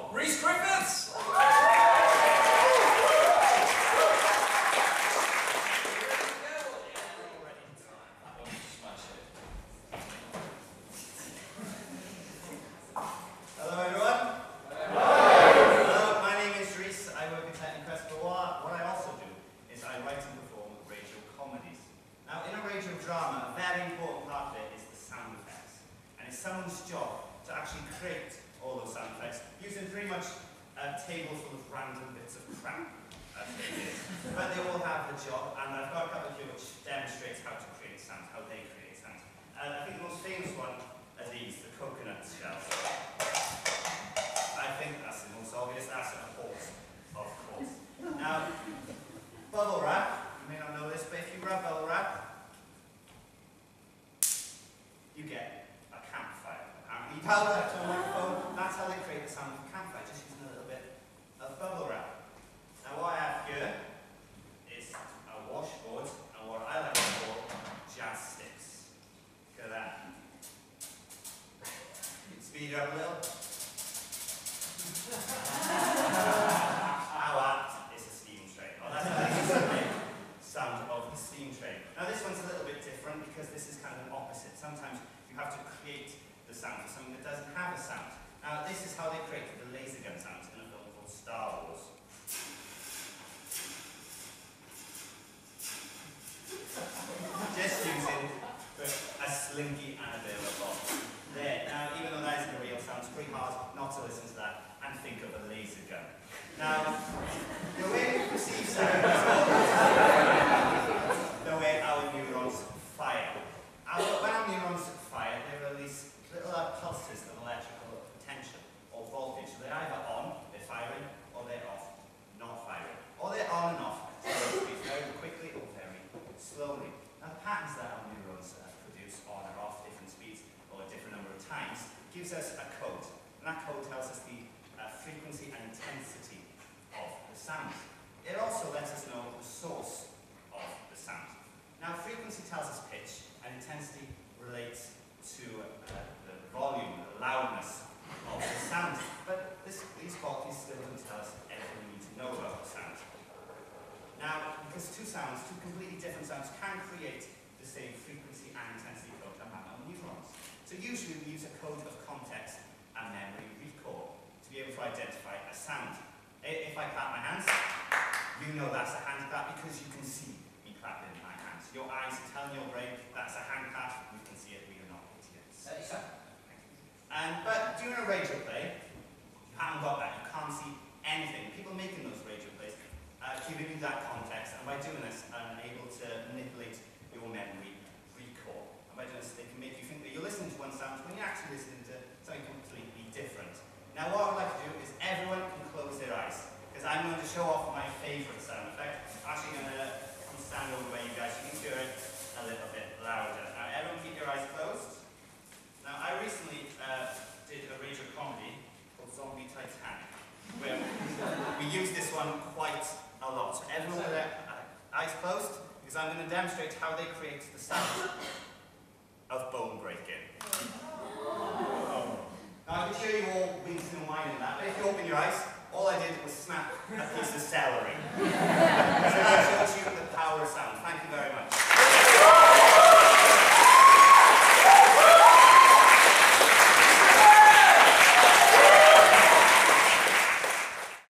for Rhys Griffiths! Hello everyone. Hello, my name is Rhys. I work at Techniquest, but what I also do is I write and perform radio comedies. Now, in a radio drama, a very important part of it is the sound effects. And it's someone's job to actually create all those sound effects using pretty much a table full of random bits of crap. That's what it is. But they all have a job, and I've got a couple here which demonstrates how to create sound, how they create sound. I think the most famous one are these, the coconut shells. I think that's the most obvious. That's a horse, of course. Now, bubble wrap, you may not know this, but if you rub bubble wrap, you get a campfire. You tell that to a microphone, that's how they create the sound of a campfire, just using a little bit of bubble wrap. Now what I have here is a washboard, and what I like to call jazz sticks. Look at that. Speed it up a little. How apt is a steam train? Well, that's the sound of the steam train. Now this one's a little bit different because this is kind of an opposite. Sometimes you have to create the sound for something that doesn't have a sound. Now this is how they created the laser gun sound in a film called Star Wars. Just using a slinky and a bit of a bomb. There. Now, even though that isn't a real sound, it's pretty hard not to listen to that and think of a laser gun. Now, the way we perceive sound is the way our neurons fire. When our neurons fire, they release little pulses of electrical potential or voltage. So they're either on, they're firing, or they're off, not firing. Or they're on and off, very quickly or very slowly. Now, the patterns that our neurons produce on or off different speeds or a different number of times gives us a code. And that code tells us the frequency and intensity of the sound. It also lets us know the source of the sound. Now, frequency tells us pitch, and intensity relates to the volume, the loudness of the sound. But these qualities still don't tell us everything we need to know about the sound. Now, because two completely different sounds, can create the same frequency and intensity code among our neurons. So usually we use a code of context and memory recall to be able to identify a sound. If I clap my hands, you know that's a hand clap because you can see me clapping my hands. Your eyes are telling your brain that's a hand clap, we can see it, we are not idiots. But during a radio play, you haven't got that, you can't see anything. People making those radio plays giving you that context, and by doing this, I'm able to manipulate your memory recall. And by doing this, they can make you think that you're listening to one sound when you're actually listening to something completely different. Now, what I'd like to do is everyone can close their eyes, because I'm going to show off my favourite sound effect. I'm actually going to stand over where you guys, you can hear it a little bit louder. Now, everyone keep your eyes closed. Now, I recently did a radio comedy called Zombie Titanic, where we used this one quite a lot. So everyone with their eyes closed, because I'm going to demonstrate how they create the sound of both